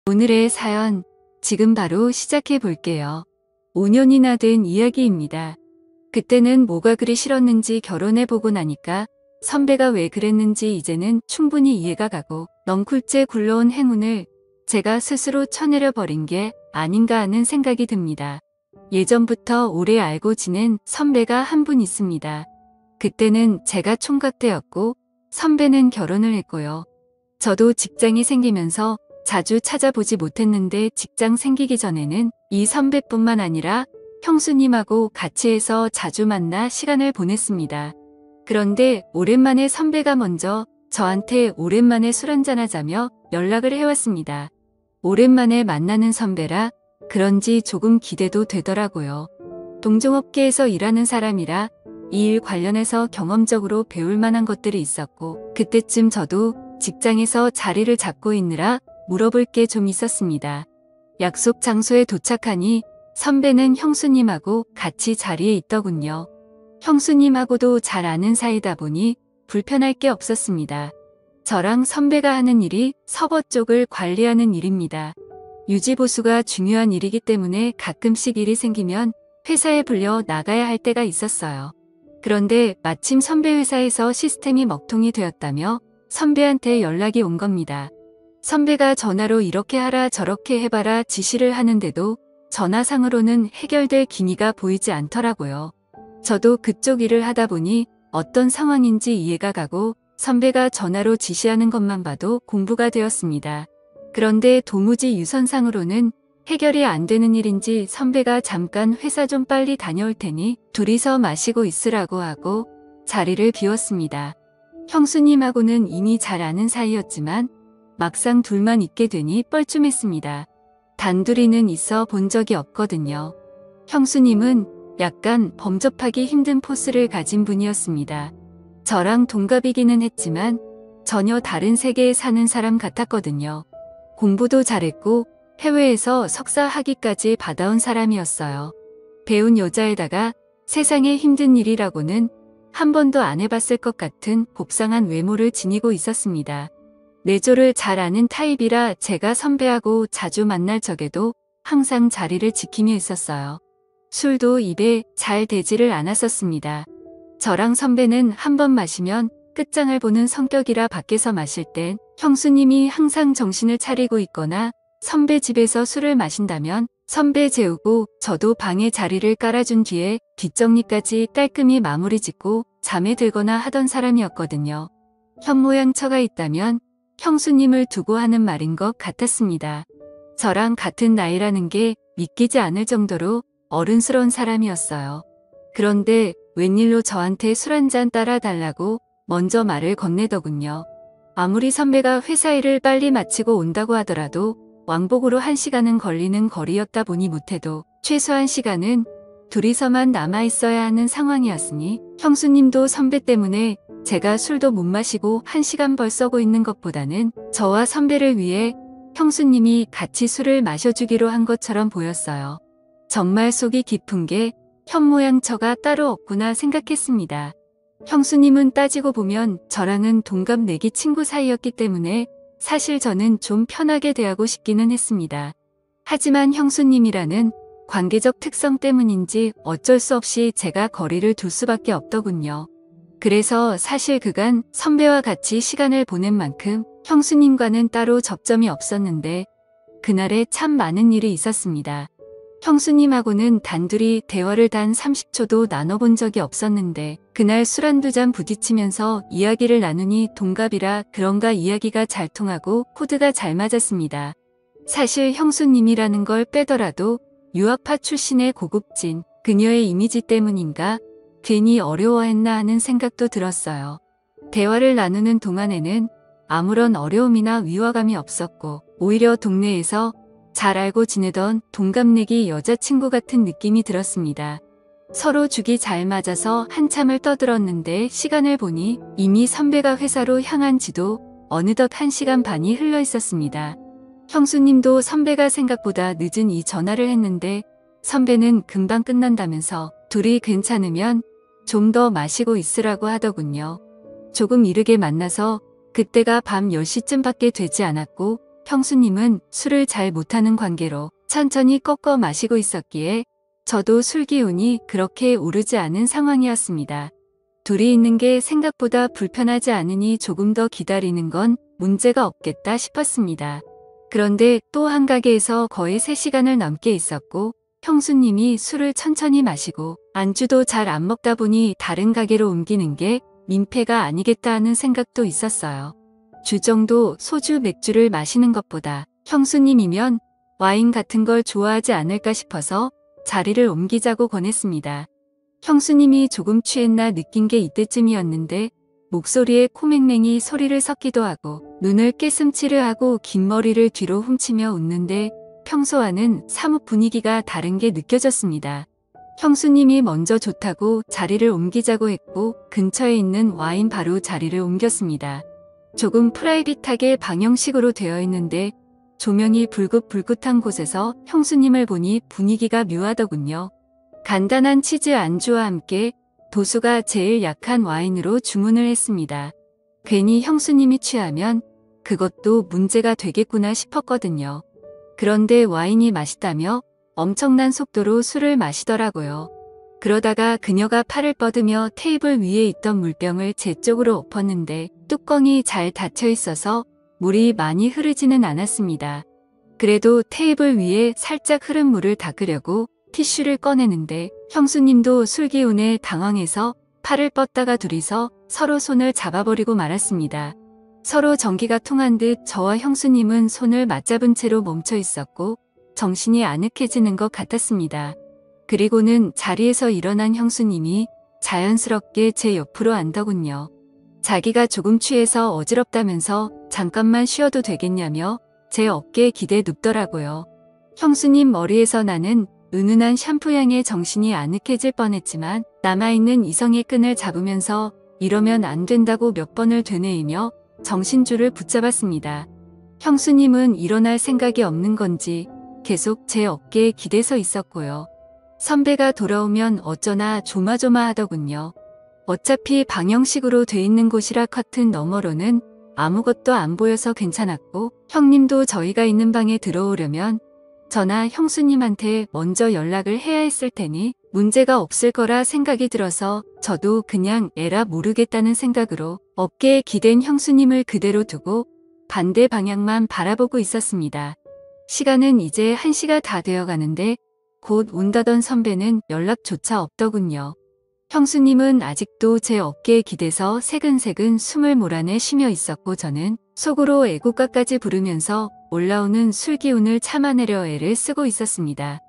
오늘의 사연, 지금 바로 시작해 볼게요. 5년이나 된 이야기입니다. 그때는 뭐가 그리 싫었는지 결혼해보고 나니까 선배가 왜 그랬는지 이제는 충분히 이해가 가고 넝쿨째 굴러온 행운을 제가 스스로 쳐내려 버린 게 아닌가 하는 생각이 듭니다. 예전부터 오래 알고 지낸 선배가 한 분 있습니다. 그때는 제가 총각 때였고 선배는 결혼을 했고요. 저도 직장이 생기면서 자주 찾아보지 못했는데 직장 생기기 전에는 이 선배뿐만 아니라 형수님하고 같이 해서 자주 만나 시간을 보냈습니다. 그런데 오랜만에 선배가 먼저 저한테 오랜만에 술 한잔하자며 연락을 해왔습니다. 오랜만에 만나는 선배라 그런지 조금 기대도 되더라고요. 동종업계에서 일하는 사람이라 이 일 관련해서 경험적으로 배울 만한 것들이 있었고 그때쯤 저도 직장에서 자리를 잡고 있느라 물어볼 게 좀 있었습니다. 약속 장소에 도착하니 선배는 형수님하고 같이 자리에 있더군요. 형수님하고도 잘 아는 사이다 보니 불편할 게 없었습니다. 저랑 선배가 하는 일이 서버 쪽을 관리하는 일입니다. 유지보수가 중요한 일이기 때문에 가끔씩 일이 생기면 회사에 불려 나가야 할 때가 있었어요. 그런데 마침 선배 회사에서 시스템이 먹통이 되었다며 선배한테 연락이 온 겁니다. 선배가 전화로 이렇게 하라 저렇게 해봐라 지시를 하는데도 전화상으로는 해결될 기미가 보이지 않더라고요. 저도 그쪽 일을 하다 보니 어떤 상황인지 이해가 가고 선배가 전화로 지시하는 것만 봐도 공부가 되었습니다. 그런데 도무지 유선상으로는 해결이 안 되는 일인지 선배가 잠깐 회사 좀 빨리 다녀올 테니 둘이서 마시고 있으라고 하고 자리를 비웠습니다. 형수님하고는 이미 잘 아는 사이였지만 막상 둘만 있게 되니 뻘쭘했습니다. 단둘이는 있어 본 적이 없거든요. 형수님은 약간 범접하기 힘든 포스를 가진 분이었습니다. 저랑 동갑이기는 했지만 전혀 다른 세계에 사는 사람 같았거든요. 공부도 잘했고 해외에서 석사 학위까지 받아온 사람이었어요. 배운 여자에다가 세상에 힘든 일이라고는 한 번도 안 해봤을 것 같은 곱상한 외모를 지니고 있었습니다. 내조를 잘 아는 타입이라 제가 선배하고 자주 만날 적에도 항상 자리를 지키며 있었어요. 술도 입에 잘 대지를 않았었습니다. 저랑 선배는 한 번 마시면 끝장을 보는 성격이라 밖에서 마실 땐 형수님이 항상 정신을 차리고 있거나 선배 집에서 술을 마신다면 선배 재우고 저도 방에 자리를 깔아준 뒤에 뒷정리까지 깔끔히 마무리 짓고 잠에 들거나 하던 사람이었거든요. 현모양처가 있다면 형수님을 두고 하는 말인 것 같았습니다. 저랑 같은 나이라는 게 믿기지 않을 정도로 어른스러운 사람이었어요. 그런데 웬일로 저한테 술 한잔 따라달라고 먼저 말을 건네더군요. 아무리 선배가 회사 일을 빨리 마치고 온다고 하더라도 왕복으로 1시간은 걸리는 거리였다 보니 못해도 최소 1시간은 둘이서만 남아있어야 하는 상황이었으니 형수님도 선배 때문에 제가 술도 못 마시고 1시간 벌 써고 있는 것보다는 저와 선배를 위해 형수님이 같이 술을 마셔주기로 한 것처럼 보였어요. 정말 속이 깊은 게 현모양처가 따로 없구나 생각했습니다. 형수님은 따지고 보면 저랑은 동갑 내기 친구 사이였기 때문에 사실 저는 좀 편하게 대하고 싶기는 했습니다. 하지만 형수님이라는 관계적 특성 때문인지 어쩔 수 없이 제가 거리를 둘 수밖에 없더군요. 그래서 사실 그간 선배와 같이 시간을 보낸 만큼 형수님과는 따로 접점이 없었는데 그날에 참 많은 일이 있었습니다. 형수님하고는 단둘이 대화를 단 30초도 나눠본 적이 없었는데 그날 술 한두 잔 부딪히면서 이야기를 나누니 동갑이라 그런가 이야기가 잘 통하고 코드가 잘 맞았습니다. 사실 형수님이라는 걸 빼더라도 유학파 출신의 고급진 그녀의 이미지 때문인가 괜히 어려워했나 하는 생각도 들었어요. 대화를 나누는 동안에는 아무런 어려움이나 위화감이 없었고 오히려 동네에서 잘 알고 지내던 동갑내기 여자친구 같은 느낌이 들었습니다. 서로 죽이 잘 맞아서 한참을 떠들었는데 시간을 보니 이미 선배가 회사로 향한 지도 어느덧 1시간 반이 흘러 있었습니다. 형수님도 선배가 생각보다 늦은 이 전화를 했는데 선배는 금방 끝난다면서 둘이 괜찮으면 좀 더 마시고 있으라고 하더군요. 조금 이르게 만나서 그때가 밤 10시쯤밖에 되지 않았고 형수님은 술을 잘 못하는 관계로 천천히 꺾어 마시고 있었기에 저도 술 기운이 그렇게 오르지 않은 상황이었습니다. 둘이 있는 게 생각보다 불편하지 않으니 조금 더 기다리는 건 문제가 없겠다 싶었습니다. 그런데 또 한 가게에서 거의 3시간을 넘게 있었고 형수님이 술을 천천히 마시고 안주도 잘 안 먹다 보니 다른 가게로 옮기는 게 민폐가 아니겠다 하는 생각도 있었어요. 주정도 소주 맥주를 마시는 것보다 형수님이면 와인 같은 걸 좋아하지 않을까 싶어서 자리를 옮기자고 권했습니다. 형수님이 조금 취했나 느낀 게 이때쯤이었는데 목소리에 코맹맹이 소리를 섞기도 하고 눈을 깨슴치르하고 긴 머리를 뒤로 훔치며 웃는데 평소와는 사뭇 분위기가 다른 게 느껴졌습니다. 형수님이 먼저 좋다고 자리를 옮기자고 했고 근처에 있는 와인 바로 자리를 옮겼습니다. 조금 프라이빗하게 방형식으로 되어 있는데 조명이 불긋불긋한 곳에서 형수님을 보니 분위기가 묘하더군요. 간단한 치즈 안주와 함께 도수가 제일 약한 와인으로 주문을 했습니다. 괜히 형수님이 취하면 그것도 문제가 되겠구나 싶었거든요. 그런데 와인이 맛있다며 엄청난 속도로 술을 마시더라고요. 그러다가 그녀가 팔을 뻗으며 테이블 위에 있던 물병을 제 쪽으로 엎었는데 뚜껑이 잘 닫혀 있어서 물이 많이 흐르지는 않았습니다. 그래도 테이블 위에 살짝 흐른 물을 닦으려고 티슈를 꺼내는데 형수님도 술 기운에 당황해서 팔을 뻗다가 둘이서 서로 손을 잡아버리고 말았습니다. 서로 전기가 통한 듯 저와 형수님은 손을 맞잡은 채로 멈춰 있었고 정신이 아늑해지는 것 같았습니다. 그리고는 자리에서 일어난 형수님이 자연스럽게 제 옆으로 앉더군요. 자기가 조금 취해서 어지럽다면서 잠깐만 쉬어도 되겠냐며 제 어깨에 기대 눕더라고요. 형수님 머리에서 나는 은은한 샴푸 향에 정신이 아늑해질 뻔했지만 남아있는 이성의 끈을 잡으면서 이러면 안 된다고 몇 번을 되뇌이며 정신줄을 붙잡았습니다. 형수님은 일어날 생각이 없는 건지 계속 제 어깨에 기대서 있었고요. 선배가 돌아오면 어쩌나 조마조마하더군요. 어차피 방형식으로 돼 있는 곳이라 커튼 너머로는 아무것도 안 보여서 괜찮았고 형님도 저희가 있는 방에 들어오려면 저나 형수님한테 먼저 연락을 해야 했을 테니 문제가 없을 거라 생각이 들어서 저도 그냥 에라 모르겠다는 생각으로 어깨에 기댄 형수님을 그대로 두고 반대 방향만 바라보고 있었습니다. 시간은 이제 1시가 다 되어 가는데 곧 온다던 선배는 연락조차 없더군요. 형수님은 아직도 제 어깨에 기대서 새근새근 숨을 몰아내 쉬며 있었고 저는 속으로 애국가까지 부르면서 올라오는 술 기운을 참아내려 애를 쓰고 있었습니다.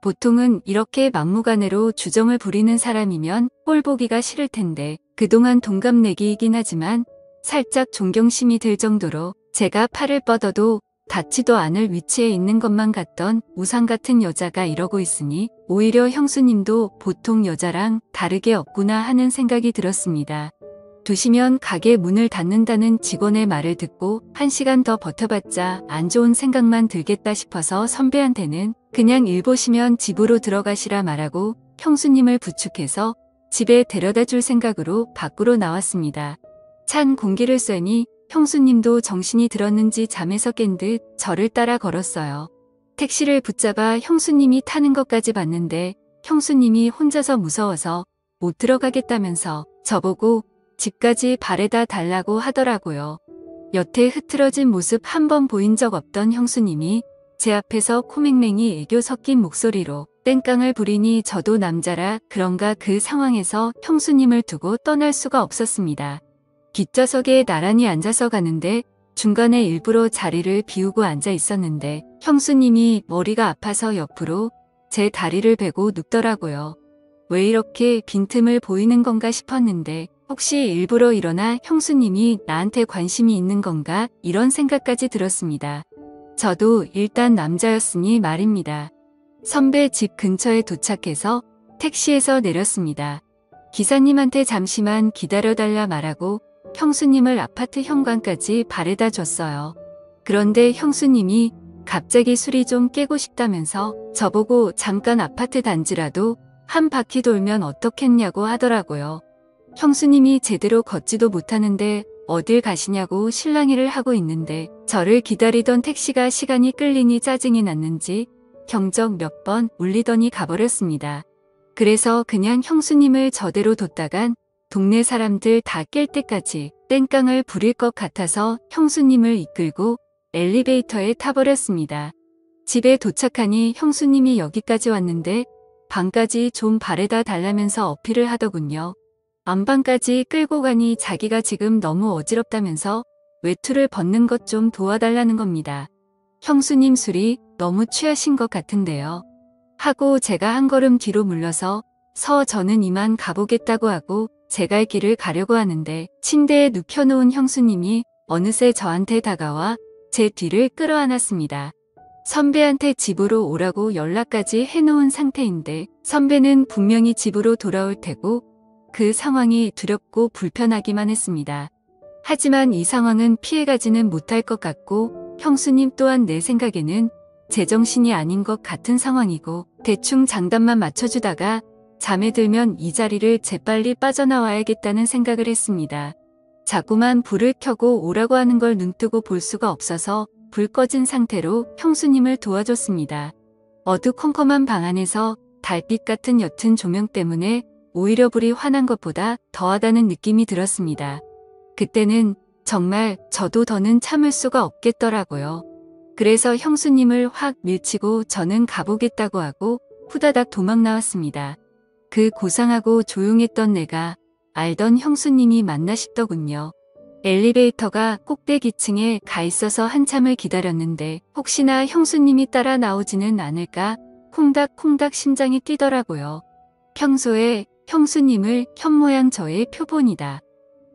보통은 이렇게 막무가내로 주정을 부리는 사람이면 꼴보기가 싫을 텐데 그동안 동갑내기이긴 하지만 살짝 존경심이 들 정도로 제가 팔을 뻗어도 닿지도 않을 위치에 있는 것만 같던 우상 같은 여자가 이러고 있으니 오히려 형수님도 보통 여자랑 다르게 없구나 하는 생각이 들었습니다. 2시면 가게 문을 닫는다는 직원의 말을 듣고 1시간 더 버텨봤자 안 좋은 생각만 들겠다 싶어서 선배한테는 그냥 일 보시면 집으로 들어가시라 말하고 형수님을 부축해서 집에 데려다 줄 생각으로 밖으로 나왔습니다. 찬 공기를 쐬니 형수님도 정신이 들었는지 잠에서 깬 듯 저를 따라 걸었어요. 택시를 붙잡아 형수님이 타는 것까지 봤는데 형수님이 혼자서 무서워서 못 들어가겠다면서 저보고 집까지 바래다 달라고 하더라고요. 여태 흐트러진 모습 한 번 보인 적 없던 형수님이 제 앞에서 코맹맹이 애교 섞인 목소리로 땡깡을 부리니 저도 남자라 그런가 그 상황에서 형수님을 두고 떠날 수가 없었습니다. 뒷좌석에 나란히 앉아서 가는데 중간에 일부러 자리를 비우고 앉아 있었는데 형수님이 머리가 아파서 옆으로 제 다리를 베고 눕더라고요. 왜 이렇게 빈틈을 보이는 건가 싶었는데 혹시 일부러 일어나 형수님이 나한테 관심이 있는 건가 이런 생각까지 들었습니다. 저도 일단 남자였으니 말입니다. 선배 집 근처에 도착해서 택시에서 내렸습니다. 기사님한테 잠시만 기다려달라 말하고 형수님을 아파트 현관까지 바래다 줬어요. 그런데 형수님이 갑자기 술이 좀 깨고 싶다면서 저보고 잠깐 아파트 단지라도 한 바퀴 돌면 어떻겠냐고 하더라고요. 형수님이 제대로 걷지도 못하는데 어딜 가시냐고 실랑이를 하고 있는데 저를 기다리던 택시가 시간이 끌리니 짜증이 났는지 경적 몇 번 울리더니 가버렸습니다. 그래서 그냥 형수님을 저대로 뒀다간 동네 사람들 다 깰 때까지 땡깡을 부릴 것 같아서 형수님을 이끌고 엘리베이터에 타버렸습니다. 집에 도착하니 형수님이 여기까지 왔는데 방까지 좀 바래다 달라면서 어필을 하더군요. 안방까지 끌고 가니 자기가 지금 너무 어지럽다면서 외투를 벗는 것 좀 도와달라는 겁니다. 형수님 술이 너무 취하신 것 같은데요. 하고 제가 한 걸음 뒤로 물러서 저는 이만 가보겠다고 하고 제 갈 길을 가려고 하는데 침대에 눕혀놓은 형수님이 어느새 저한테 다가와 제 뒤를 끌어안았습니다. 선배한테 집으로 오라고 연락까지 해놓은 상태인데 선배는 분명히 집으로 돌아올 테고 그 상황이 두렵고 불편하기만 했습니다. 하지만 이 상황은 피해가지는 못할 것 같고 형수님 또한 내 생각에는 제정신이 아닌 것 같은 상황이고 대충 장단만 맞춰주다가 잠에 들면 이 자리를 재빨리 빠져나와야겠다는 생각을 했습니다. 자꾸만 불을 켜고 오라고 하는 걸 눈뜨고 볼 수가 없어서 불 꺼진 상태로 형수님을 도와줬습니다. 어두컴컴한 방 안에서 달빛 같은 옅은 조명 때문에 오히려 불이 환한 것보다 더하다는 느낌이 들었습니다. 그때는 정말 저도 더는 참을 수가 없겠더라고요. 그래서 형수님을 확 밀치고 저는 가보겠다고 하고 후다닥 도망 나왔습니다. 그 고상하고 조용했던 내가 알던 형수님이 맞나 싶더군요. 엘리베이터가 꼭대기층에 가 있어서 한참을 기다렸는데 혹시나 형수님이 따라 나오지는 않을까 콩닥콩닥 심장이 뛰더라고요. 평소에 형수님을 현모양 저의 표본이다.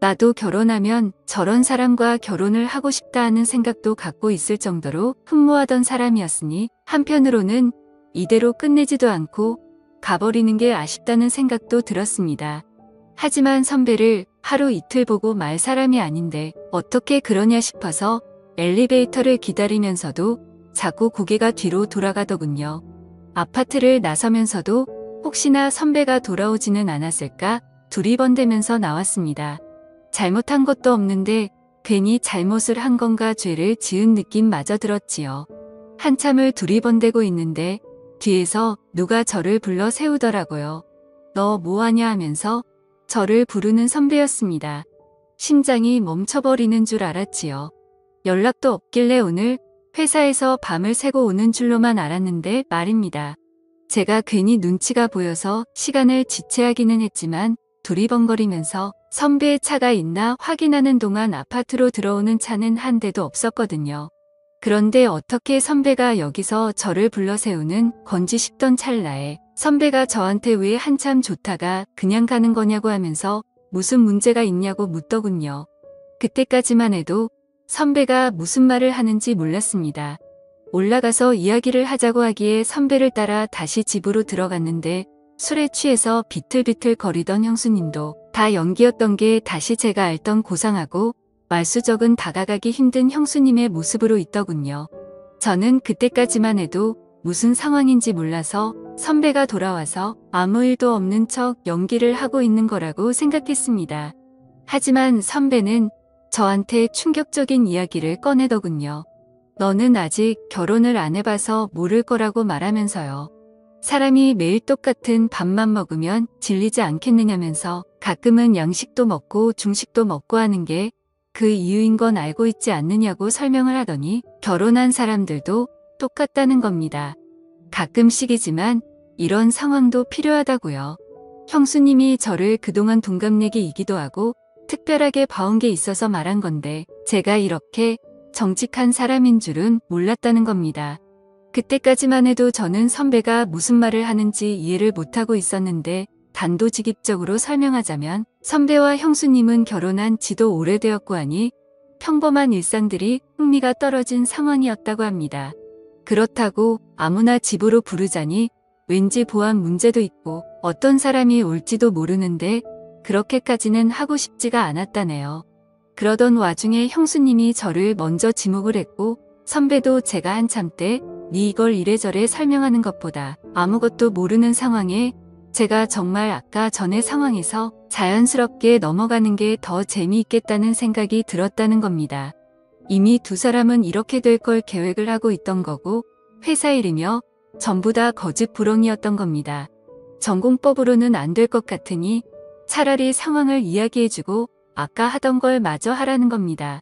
나도 결혼하면 저런 사람과 결혼을 하고 싶다 하는 생각도 갖고 있을 정도로 흠모하던 사람이었으니 한편으로는 이대로 끝내지도 않고 가버리는 게 아쉽다는 생각도 들었습니다. 하지만 선배를 하루 이틀 보고 말 사람이 아닌데 어떻게 그러냐 싶어서 엘리베이터를 기다리면서도 자꾸 고개가 뒤로 돌아가더군요. 아파트를 나서면서도 혹시나 선배가 돌아오지는 않았을까 두리번대면서 나왔습니다. 잘못한 것도 없는데 괜히 잘못을 한 건가 죄를 지은 느낌마저 들었지요. 한참을 두리번대고 있는데 뒤에서 누가 저를 불러 세우더라고요. 너 뭐하냐 하면서 저를 부르는 선배였습니다. 심장이 멈춰버리는 줄 알았지요. 연락도 없길래 오늘 회사에서 밤을 새고 오는 줄로만 알았는데 말입니다. 제가 괜히 눈치가 보여서 시간을 지체하기는 했지만 두리번거리면서 선배의 차가 있나 확인하는 동안 아파트로 들어오는 차는 한 대도 없었거든요. 그런데 어떻게 선배가 여기서 저를 불러 세우는 건지 싶던 찰나에 선배가 저한테 왜 한참 좋다가 그냥 가는 거냐고 하면서 무슨 문제가 있냐고 묻더군요. 그때까지만 해도 선배가 무슨 말을 하는지 몰랐습니다. 올라가서 이야기를 하자고 하기에 선배를 따라 다시 집으로 들어갔는데 술에 취해서 비틀비틀 거리던 형수님도 다 연기였던 게 다시 제가 알던 고상하고 말수적은 다가가기 힘든 형수님의 모습으로 있더군요. 저는 그때까지만 해도 무슨 상황인지 몰라서 선배가 돌아와서 아무 일도 없는 척 연기를 하고 있는 거라고 생각했습니다. 하지만 선배는 저한테 충격적인 이야기를 꺼내더군요. 너는 아직 결혼을 안 해봐서 모를 거라고 말하면서요. 사람이 매일 똑같은 밥만 먹으면 질리지 않겠느냐면서 가끔은 양식도 먹고 중식도 먹고 하는 게 그 이유인 건 알고 있지 않느냐고 설명을 하더니 결혼한 사람들도 똑같다는 겁니다. 가끔씩이지만 이런 상황도 필요하다고요. 형수님이 저를 그동안 동갑내기이기도 하고 특별하게 봐온 게 있어서 말한 건데 제가 이렇게 정직한 사람인 줄은 몰랐다는 겁니다. 그때까지만 해도 저는 선배가 무슨 말을 하는지 이해를 못하고 있었는데 단도직입적으로 설명하자면 선배와 형수님은 결혼한 지도 오래되었고 하니 평범한 일상들이 흥미가 떨어진 상황이었다고 합니다. 그렇다고 아무나 집으로 부르자니 왠지 보안 문제도 있고 어떤 사람이 올지도 모르는데 그렇게까지는 하고 싶지가 않았다네요. 그러던 와중에 형수님이 저를 먼저 지목을 했고 선배도 제가 한참 때 네 이걸 이래저래 설명하는 것보다 아무것도 모르는 상황에 제가 정말 아까 전의 상황에서 자연스럽게 넘어가는 게 더 재미있겠다는 생각이 들었다는 겁니다. 이미 두 사람은 이렇게 될 걸 계획을 하고 있던 거고 회사 일이며 전부 다 거짓 불응이었던 겁니다. 전공법으로는 안 될 것 같으니 차라리 상황을 이야기해주고 아까 하던 걸 마저 하라는 겁니다.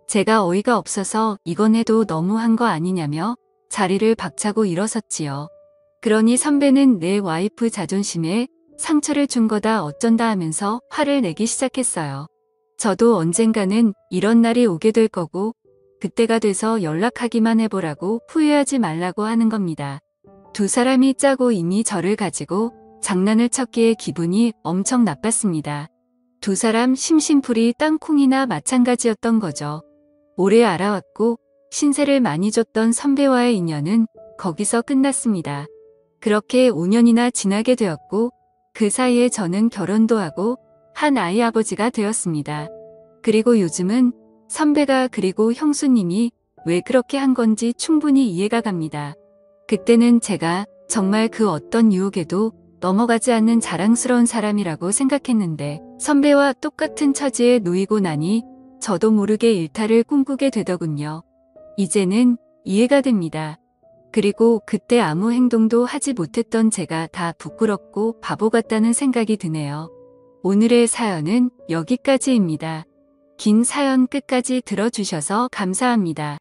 제가 어이가 없어서 이건 해도 너무한 거 아니냐며 자리를 박차고 일어섰지요. 그러니 선배는 내 와이프 자존심에 상처를 준 거다 어쩐다 하면서 화를 내기 시작했어요. 저도 언젠가는 이런 날이 오게 될 거고 그때가 돼서 연락하기만 해보라고 후회하지 말라고 하는 겁니다. 두 사람이 짜고 이미 저를 가지고 장난을 쳤기에 기분이 엄청 나빴습니다. 두 사람 심심풀이 땅콩이나 마찬가지였던 거죠. 오래 알아왔고 신세를 많이 줬던 선배와의 인연은 거기서 끝났습니다. 그렇게 5년이나 지나게 되었고 그 사이에 저는 결혼도 하고 한 아이 아버지가 되었습니다. 그리고 요즘은 선배가 그리고 형수님이 왜 그렇게 한 건지 충분히 이해가 갑니다. 그때는 제가 정말 그 어떤 유혹에도 넘어가지 않는 자랑스러운 사람이라고 생각했는데 선배와 똑같은 처지에 놓이고 나니 저도 모르게 일탈을 꿈꾸게 되더군요. 이제는 이해가 됩니다. 그리고 그때 아무 행동도 하지 못했던 제가 다 부끄럽고 바보 같다는 생각이 드네요. 오늘의 사연은 여기까지입니다. 긴 사연 끝까지 들어주셔서 감사합니다.